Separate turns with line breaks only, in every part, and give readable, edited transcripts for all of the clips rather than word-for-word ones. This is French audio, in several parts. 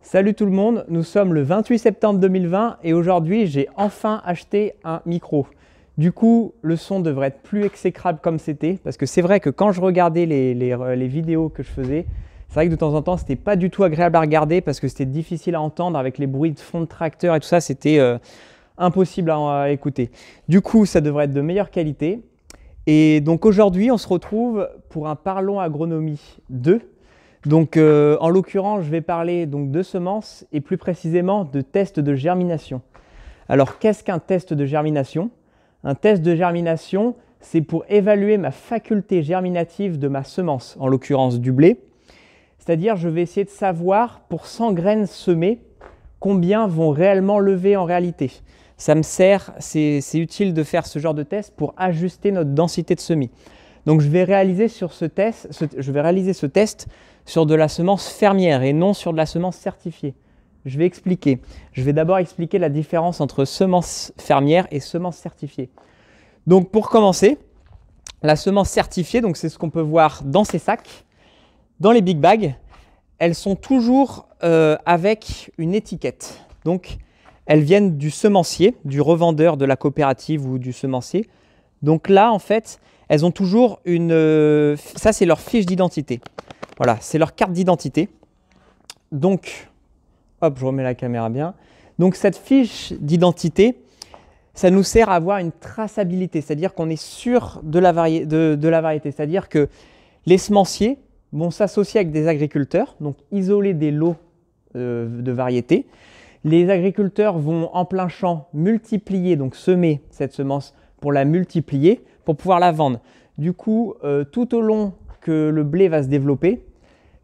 Salut tout le monde, nous sommes le 28 septembre 2020 et aujourd'hui j'ai enfin acheté un micro. Du coup, le son devrait être plus exécrable comme c'était parce que c'est vrai que quand je regardais les vidéos que je faisais, c'est vrai que de temps en temps c'était pas du tout agréable à regarder parce que c'était difficile à entendre avec les bruits de fond de tracteur et tout ça, c'était impossible à écouter. Du coup, ça devrait être de meilleure qualité. Et donc aujourd'hui, on se retrouve pour un Parlons Agronomie 2. Donc, en l'occurrence, je vais parler donc, de semences et plus précisément de tests de germination. Alors, qu'est-ce qu'un test de germination? Un test de germination, c'est pour évaluer ma faculté germinative de ma semence, en l'occurrence du blé. C'est-à-dire, je vais essayer de savoir pour 100 graines semées, combien vont réellement lever en réalité. Ça me sert, c'est utile de faire ce genre de test pour ajuster notre densité de semis. Donc, je vais réaliser ce test sur de la semence fermière et non sur de la semence certifiée. Je vais expliquer. Je vais d'abord expliquer la différence entre semence fermière et semence certifiée. Donc pour commencer, la semence certifiée, donc c'est ce qu'on peut voir dans ces sacs, dans les big bags, elles sont toujours avec une étiquette. Donc elles viennent du semencier, du revendeur de la coopérative ou du semencier. Donc là, en fait, elles ont toujours une... ça, c'est leur fiche d'identité. Voilà, c'est leur carte d'identité. Donc, hop, je remets la caméra bien. Donc, cette fiche d'identité, ça nous sert à avoir une traçabilité, c'est-à-dire qu'on est sûr de la variété. C'est-à-dire que les semenciers vont s'associer avec des agriculteurs, donc isoler des lots de variétés. Les agriculteurs vont en plein champ multiplier, donc semer cette semence pour la multiplier, pour pouvoir la vendre. Du coup, tout au long que le blé va se développer,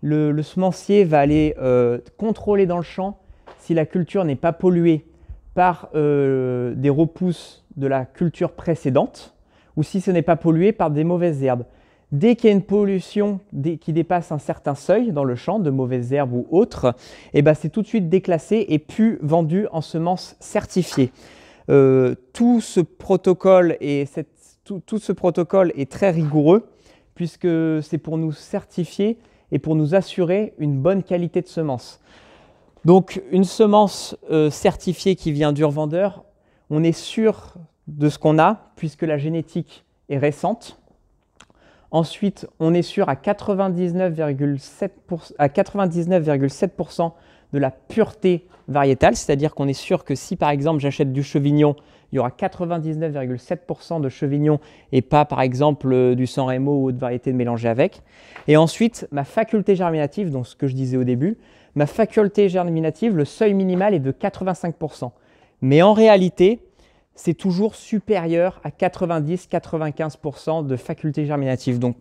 le semencier va aller contrôler dans le champ si la culture n'est pas polluée par des repousses de la culture précédente ou si ce n'est pas pollué par des mauvaises herbes. Dès qu'il y a une pollution qui dépasse un certain seuil dans le champ, de mauvaises herbes ou autres, c'est tout de suite déclassé et puis vendu en semences certifiées. Tout ce protocole est très rigoureux puisque c'est pour nous certifier et pour nous assurer une bonne qualité de semence. Donc une semence certifiée qui vient du revendeur, on est sûr de ce qu'on a puisque la génétique est récente. Ensuite, on est sûr à 99,7% de la pureté variétale, c'est-à-dire qu'on est sûr que si par exemple j'achète du chevignon, il y aura 99,7% de chevignon et pas par exemple du San Remo ou autre variété de mélanger avec. Et ensuite, ma faculté germinative, donc ce que je disais au début, ma faculté germinative, le seuil minimal est de 85%. Mais en réalité, c'est toujours supérieur à 90-95% de faculté germinative. Donc,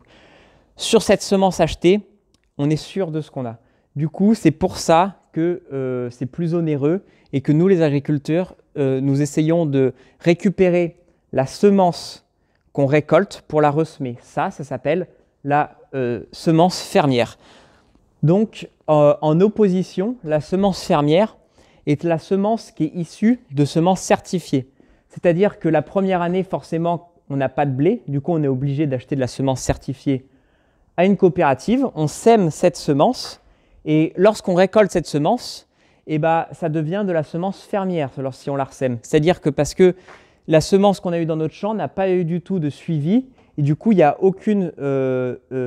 sur cette semence achetée, on est sûr de ce qu'on a. Du coup, c'est pour ça que c'est plus onéreux et que nous, les agriculteurs, nous essayons de récupérer la semence qu'on récolte pour la ressemer. Ça s'appelle la semence fermière. Donc, en opposition, la semence fermière est la semence qui est issue de semences certifiées. C'est-à-dire que la première année, forcément, on n'a pas de blé. Du coup, on est obligé d'acheter de la semence certifiée à une coopérative. On sème cette semence et lorsqu'on récolte cette semence, ça devient de la semence fermière si on la ressème. C'est-à-dire que parce que la semence qu'on a eue dans notre champ n'a pas eu du tout de suivi et du coup, il n'y a aucune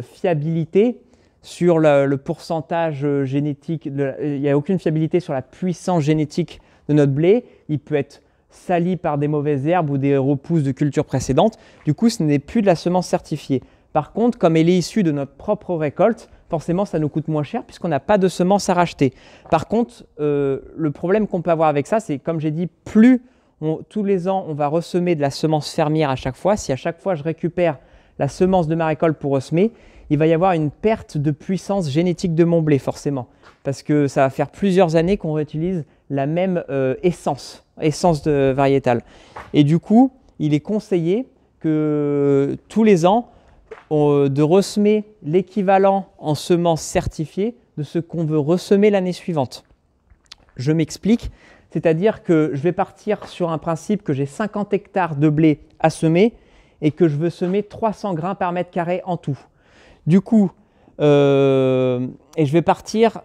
fiabilité sur le pourcentage génétique, il n'y a aucune fiabilité sur la puissance génétique de notre blé. Il peut être sali par des mauvaises herbes ou des repousses de cultures précédentes. Du coup, ce n'est plus de la semence certifiée. Par contre, comme elle est issue de notre propre récolte, forcément, ça nous coûte moins cher puisqu'on n'a pas de semences à racheter. Par contre, le problème qu'on peut avoir avec ça, c'est comme j'ai dit, tous les ans, on va ressemer de la semence fermière à chaque fois. Si à chaque fois, je récupère la semence de ma récolte pour ressemer, il va y avoir une perte de puissance génétique de mon blé, forcément. Parce que ça va faire plusieurs années qu'on réutilise la même essence de variétale. Et du coup, il est conseillé que tous les ans, de ressemer l'équivalent en semences certifiées de ce qu'on veut ressemer l'année suivante. Je m'explique, c'est-à-dire que je vais partir sur un principe que j'ai 50 hectares de blé à semer et que je veux semer 300 grains par mètre carré en tout. Du coup, Et je vais partir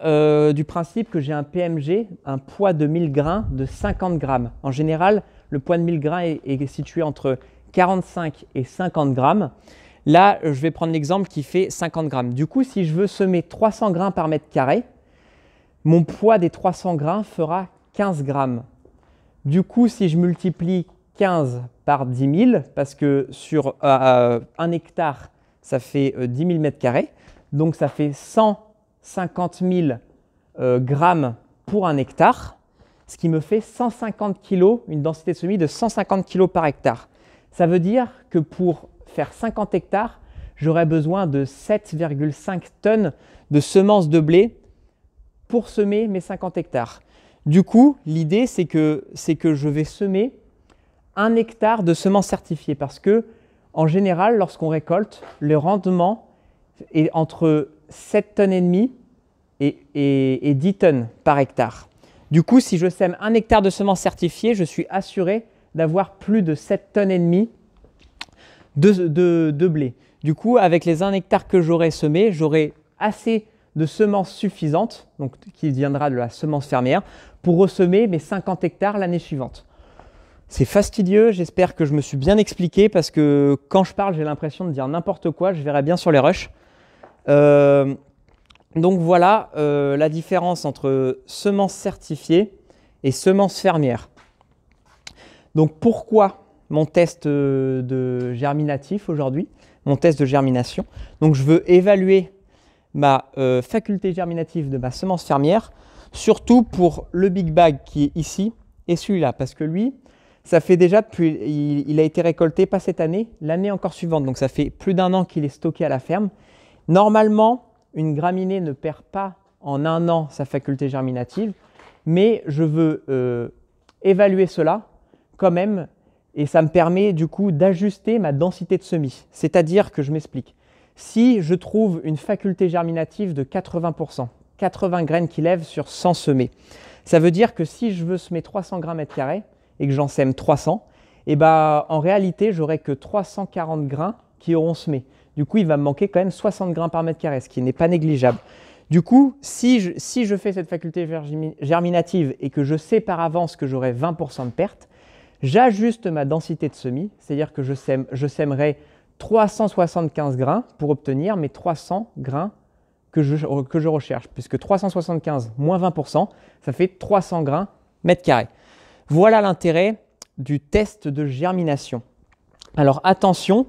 du principe que j'ai un PMG, un poids de 1000 grains de 50 grammes. En général, le poids de 1000 grains est situé entre 45 et 50 grammes. Là, je vais prendre l'exemple qui fait 50 grammes. Du coup, si je veux semer 300 grains par mètre carré, mon poids des 300 grains fera 15 grammes. Du coup, si je multiplie 15 par 10 000, parce que sur 1 hectare, ça fait 10 000 mètres carrés, donc ça fait 150 000 grammes pour 1 hectare, ce qui me fait 150 kg, une densité de semis de 150 kg par hectare. Ça veut dire que pour faire 50 hectares, j'aurais besoin de 7,5 tonnes de semences de blé pour semer mes 50 hectares. Du coup, l'idée, c'est que je vais semer 1 hectare de semences certifiées parce que, en général, lorsqu'on récolte, le rendement est entre 7 tonnes et demie et 10 tonnes par hectare. Du coup, si je sème 1 hectare de semences certifiées, je suis assuré d'avoir plus de 7 tonnes et demie de blé. Du coup, avec les 1 hectare que j'aurai semé, j'aurai assez de semences suffisantes, donc qui viendra de la semence fermière, pour ressemer mes 50 hectares l'année suivante. C'est fastidieux, j'espère que je me suis bien expliqué parce que quand je parle, j'ai l'impression de dire n'importe quoi, je verrai bien sur les rushs. Donc voilà la différence entre semences certifiées et semences fermières. Donc pourquoi mon test de germinatif aujourd'hui, mon test de germination? Donc je veux évaluer ma faculté germinative de ma semence fermière, surtout pour le Big Bag qui est ici et celui-là, parce que lui, ça fait déjà depuis, il a été récolté pas cette année, l'année encore suivante, donc ça fait plus d'1 an qu'il est stocké à la ferme. Normalement, une graminée ne perd pas en 1 an sa faculté germinative, mais je veux évaluer cela quand même, et ça me permet du coup d'ajuster ma densité de semis. C'est-à-dire que je m'explique. Si je trouve une faculté germinative de 80%, 80 graines qui lèvent sur 100 semées, ça veut dire que si je veux semer 300 grains mètre carré et que j'en sème 300, et ben, en réalité, j'aurai que 340 grains qui auront semé. Du coup, il va me manquer quand même 60 grains par mètre carré, ce qui n'est pas négligeable. Du coup, si je fais cette faculté germinative et que je sais par avance que j'aurai 20% de perte, j'ajuste ma densité de semis, c'est-à-dire que je sèmerai 375 grains pour obtenir mes 300 grains que je recherche, puisque 375 moins 20%, ça fait 300 grains mètre carré. Voilà l'intérêt du test de germination. Alors attention,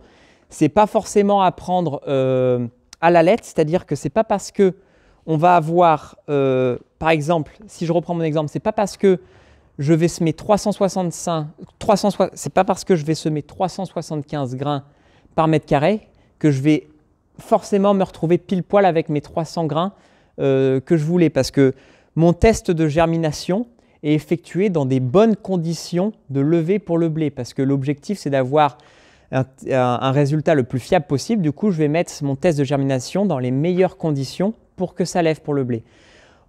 ce n'est pas forcément à prendre à la lettre, c'est-à-dire que ce n'est pas parce que on va avoir, par exemple, si je reprends mon exemple, ce n'est pas parce que je vais semer c'est pas parce que je vais semer 375 grains par mètre carré que je vais forcément me retrouver pile poil avec mes 300 grains que je voulais, parce que mon test de germination est effectué dans des bonnes conditions de levée pour le blé, parce que l'objectif c'est d'avoir un résultat le plus fiable possible. Du coup, je vais mettre mon test de germination dans les meilleures conditions pour que ça lève pour le blé.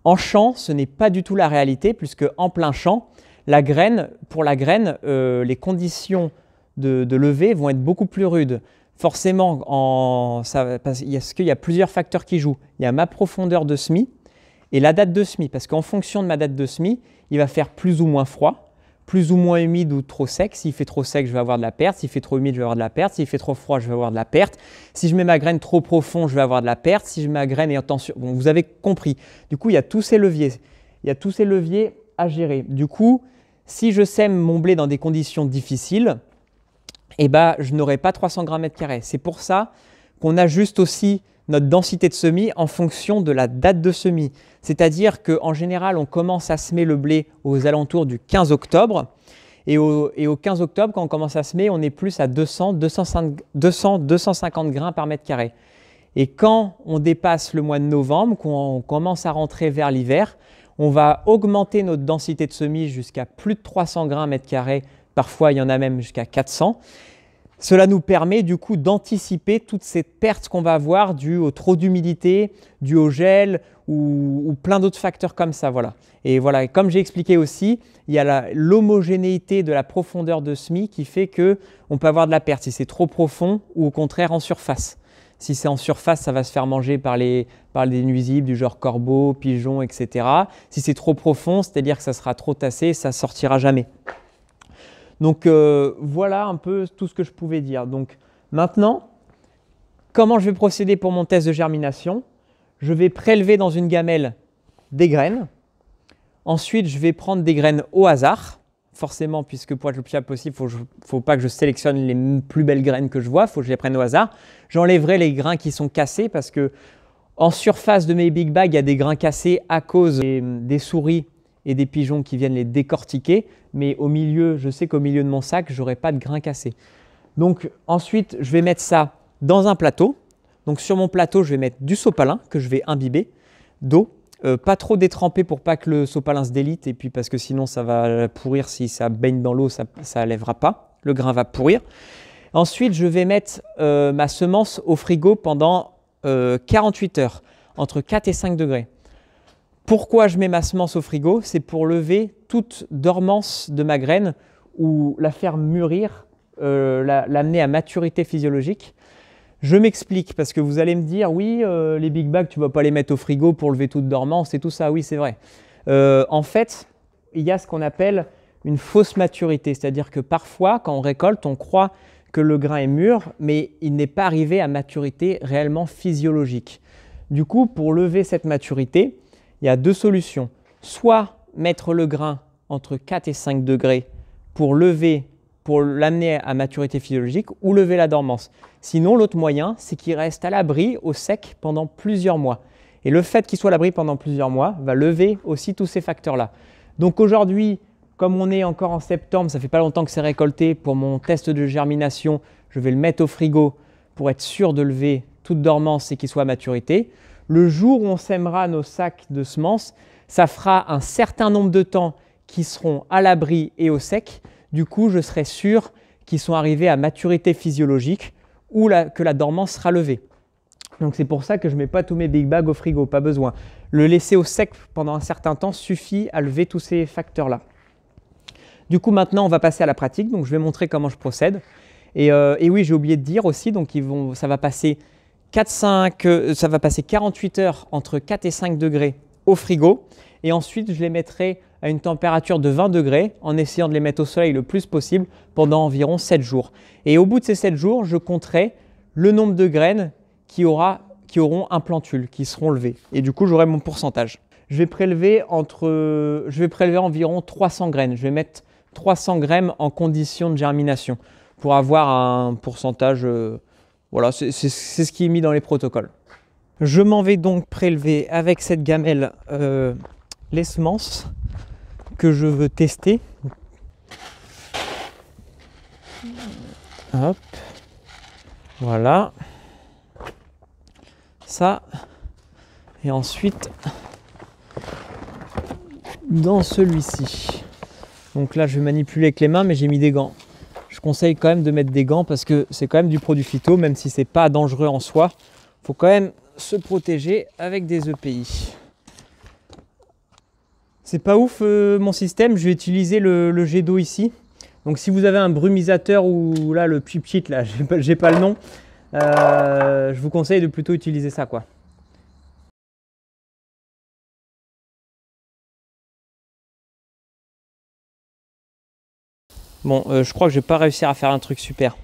En champ, ce n'est pas du tout la réalité, puisque en plein champ, pour la graine, les conditions de levée vont être beaucoup plus rudes. Forcément, parce qu'il y a plusieurs facteurs qui jouent. Il y a ma profondeur de semis et la date de semis, parce qu'en fonction de ma date de semis, il va faire plus ou moins froid, plus ou moins humide ou trop sec. S'il fait trop sec, je vais avoir de la perte. S'il fait trop humide, je vais avoir de la perte. S'il fait trop froid, je vais avoir de la perte. Si je mets ma graine trop profond, je vais avoir de la perte. Si je mets ma graine est en tension, bon, vous avez compris. Du coup, il y a tous ces leviers. Il y a tous ces leviers à gérer. Du coup, si je sème mon blé dans des conditions difficiles, eh ben, je n'aurai pas 300 grammes mètre carré. C'est pour ça qu'on ajuste aussi notre densité de semis en fonction de la date de semis. C'est-à-dire qu'en général, on commence à semer le blé aux alentours du 15 octobre. Et au 15 octobre, quand on commence à semer, on est plus à 200-250 grains par mètre carré. Et quand on dépasse le mois de novembre, qu'on commence à rentrer vers l'hiver, on va augmenter notre densité de semis jusqu'à plus de 300 grains mètre carré. Parfois, il y en a même jusqu'à 400. Cela nous permet du coup d'anticiper toutes ces pertes qu'on va avoir dues au trop d'humidité, dues au gel ou plein d'autres facteurs comme ça. Voilà. Et voilà, comme j'ai expliqué aussi, il y a l'homogénéité de la profondeur de semis qui fait qu'on peut avoir de la perte si c'est trop profond ou au contraire en surface. Si c'est en surface, ça va se faire manger par des nuisibles du genre corbeaux, pigeons, etc. Si c'est trop profond, c'est-à-dire que ça sera trop tassé, ça ne sortira jamais. Donc voilà un peu tout ce que je pouvais dire. Donc maintenant, comment je vais procéder pour mon test de germination? Je vais prélever dans une gamelle des graines. Ensuite, je vais prendre des graines au hasard. Forcément, puisque pour être le plus fiable possible, il ne faut pas que je sélectionne les plus belles graines que je vois, il faut que je les prenne au hasard. J'enlèverai les grains qui sont cassés parce que en surface de mes big bags, il y a des grains cassés à cause des souris et des pigeons qui viennent les décortiquer. Mais au milieu, je sais qu'au milieu de mon sac, je n'aurai pas de grains cassés. Donc ensuite, je vais mettre ça dans un plateau. Donc sur mon plateau, je vais mettre du sopalin que je vais imbiber d'eau. Pas trop détrempé pour pas que le sopalin se délite et puis parce que sinon ça va pourrir. Si ça baigne dans l'eau, ça ne lèvera pas, le grain va pourrir. Ensuite, je vais mettre ma semence au frigo pendant 48 heures, entre 4 et 5 degrés. Pourquoi je mets ma semence au frigo? C'est pour lever toute dormance de ma graine ou la faire mûrir, l'amener à maturité physiologique. Je m'explique parce que vous allez me dire, oui, les big bags, tu ne vas pas les mettre au frigo pour lever toute dormance et tout ça. Oui, c'est vrai. En fait, il y a ce qu'on appelle une fausse maturité. C'est-à-dire que parfois, quand on récolte, on croit que le grain est mûr, mais il n'est pas arrivé à maturité réellement physiologique. Du coup, pour lever cette maturité, il y a deux solutions. Soit mettre le grain entre 4 et 5 degrés pour l'amener à maturité physiologique ou lever la dormance. Sinon, l'autre moyen, c'est qu'il reste à l'abri, au sec, pendant plusieurs mois. Et le fait qu'il soit à l'abri pendant plusieurs mois va lever aussi tous ces facteurs-là. Donc aujourd'hui, comme on est encore en septembre, ça ne fait pas longtemps que c'est récolté, pour mon test de germination, je vais le mettre au frigo pour être sûr de lever toute dormance et qu'il soit à maturité. Le jour où on sèmera nos sacs de semences, ça fera un certain nombre de temps qui seront à l'abri et au sec. Du coup, je serai sûr qu'ils sont arrivés à maturité physiologique ou que la dormance sera levée. Donc c'est pour ça que je ne mets pas tous mes big bags au frigo, pas besoin. Le laisser au sec pendant un certain temps suffit à lever tous ces facteurs-là. Du coup, maintenant, on va passer à la pratique. Donc je vais montrer comment je procède. Et oui, j'ai oublié de dire aussi, donc ça va passer 48 heures entre 4 et 5 degrés au frigo. Et ensuite, je les mettrai à une température de 20 degrés en essayant de les mettre au soleil le plus possible pendant environ 7 jours. Et au bout de ces 7 jours, je compterai le nombre de graines qui auront un plantule, qui seront levées. Et du coup, j'aurai mon pourcentage. Je vais prélever environ 300 graines. Je vais mettre 300 graines en condition de germination pour avoir un pourcentage. Voilà, c'est ce qui est mis dans les protocoles. Je m'en vais donc prélever avec cette gamelle les semences que je veux tester. Hop, voilà, ça, et ensuite dans celui-ci. Donc là, je vais manipuler avec les mains, mais j'ai mis des gants. Je conseille quand même de mettre des gants parce que c'est quand même du produit phyto, même si c'est pas dangereux en soi. Il faut quand même se protéger avec des EPI. C'est pas ouf mon système, je vais utiliser le jet d'eau ici. Donc si vous avez un brumisateur ou là le pchit là, j'ai pas le nom, je vous conseille de plutôt utiliser ça quoi. Bon, je crois que je vais pas réussir à faire un truc super.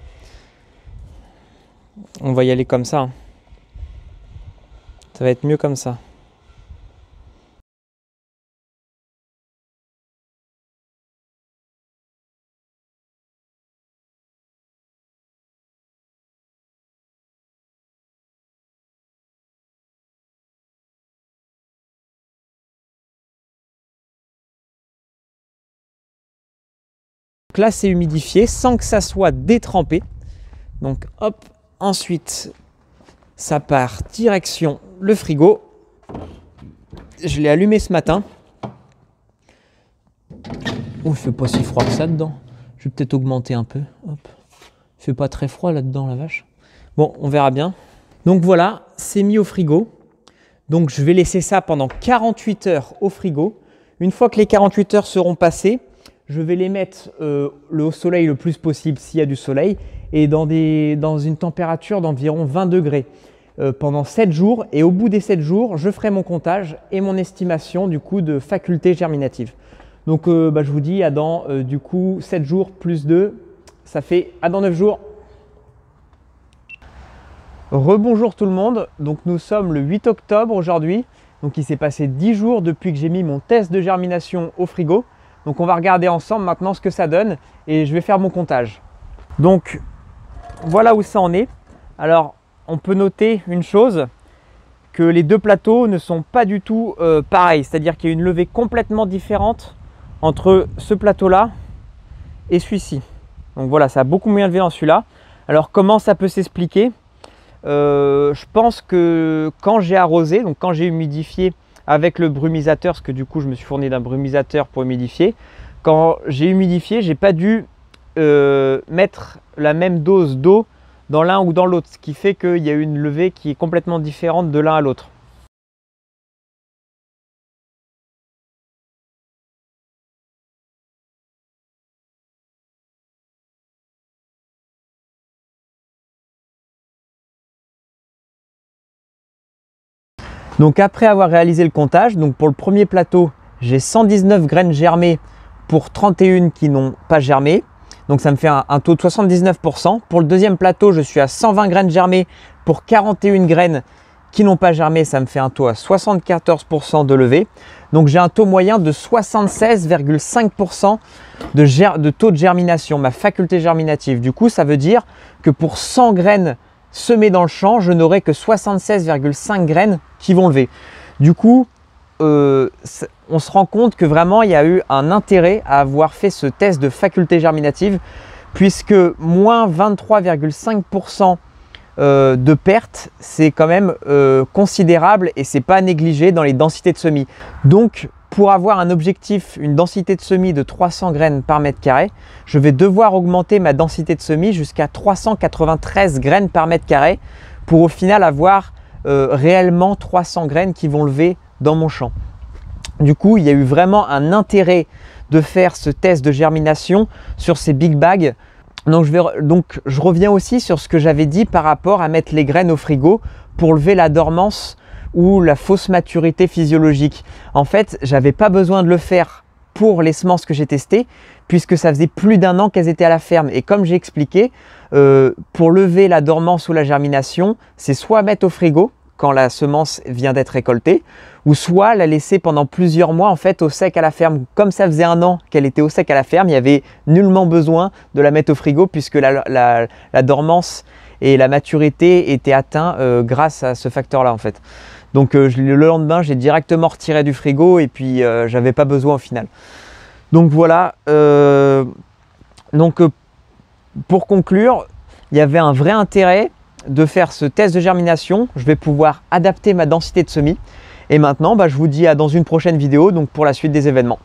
On va y aller comme ça. Ça va être mieux comme ça. Donc là, c'est humidifié sans que ça soit détrempé. Donc hop, ensuite, ça part direction le frigo. Je l'ai allumé ce matin. Oh, il fait pas si froid que ça dedans. Je vais peut-être augmenter un peu. Hop. Il fait pas très froid là-dedans, la vache. Bon, on verra bien. Donc voilà, c'est mis au frigo. Donc je vais laisser ça pendant 48 heures au frigo. Une fois que les 48 heures seront passées, je vais les mettre au soleil le plus possible s'il y a du soleil et dans une température d'environ 20 degrés pendant 7 jours. Et au bout des 7 jours, je ferai mon comptage et mon estimation du coup de faculté germinative. Donc je vous dis à dans du coup 7 jours plus 2, ça fait à dans 9 jours. Rebonjour tout le monde, donc nous sommes le 8 octobre aujourd'hui. Donc il s'est passé 10 jours depuis que j'ai mis mon test de germination au frigo. Donc on va regarder ensemble maintenant ce que ça donne et je vais faire mon comptage. Donc voilà où ça en est. Alors on peut noter une chose, que les deux plateaux ne sont pas du tout pareils. C'est-à-dire qu'il y a une levée complètement différente entre ce plateau-là et celui-ci. Donc voilà, ça a beaucoup moins levé dans celui-là. Alors comment ça peut s'expliquer? Je pense que quand j'ai arrosé, donc quand j'ai humidifié avec le brumisateur, parce que du coup je me suis fourni d'un brumisateur pour humidifier, quand j'ai humidifié, j'ai pas dû mettre la même dose d'eau dans l'un ou dans l'autre, ce qui fait qu'il y a une levée qui est complètement différente de l'un à l'autre. Donc après avoir réalisé le comptage, donc pour le premier plateau, j'ai 119 graines germées pour 31 qui n'ont pas germé. Donc ça me fait un taux de 79%. Pour le deuxième plateau, je suis à 120 graines germées pour 41 graines qui n'ont pas germé. Ça me fait un taux à 74% de levée. Donc j'ai un taux moyen de 76,5% de taux de germination, ma faculté germinative. Du coup, ça veut dire que pour 100 graines semées dans le champ, je n'aurai que 76,5 graines qui vont lever. Du coup, on se rend compte que vraiment il y a eu un intérêt à avoir fait ce test de faculté germinative, puisque moins 23,5% de perte, c'est quand même considérable et c'est pas négligé dans les densités de semis. Donc pour avoir un objectif, une densité de semis de 300 graines par mètre carré, je vais devoir augmenter ma densité de semis jusqu'à 393 graines par mètre carré pour au final avoir réellement 300 graines qui vont lever dans mon champ. Du coup, il y a eu vraiment un intérêt de faire ce test de germination sur ces big bags. Donc je reviens aussi sur ce que j'avais dit par rapport à mettre les graines au frigo pour lever la dormance ou la fausse maturité physiologique. En fait, j'avais pas besoin de le faire pour les semences que j'ai testées, puisque ça faisait plus d'1 an qu'elles étaient à la ferme. Et comme j'ai expliqué, pour lever la dormance ou la germination, c'est soit mettre au frigo quand la semence vient d'être récoltée, ou soit la laisser pendant plusieurs mois en fait au sec à la ferme. Comme ça faisait 1 an qu'elle était au sec à la ferme, il n'y avait nullement besoin de la mettre au frigo puisque la dormance et la maturité étaient atteints grâce à ce facteur-là en fait. Donc le lendemain, j'ai directement retiré du frigo et puis j'avais pas besoin au final. Donc voilà, pour conclure, il y avait un vrai intérêt de faire ce test de germination. Je vais pouvoir adapter ma densité de semis. Et maintenant, je vous dis à dans une prochaine vidéo donc pour la suite des événements.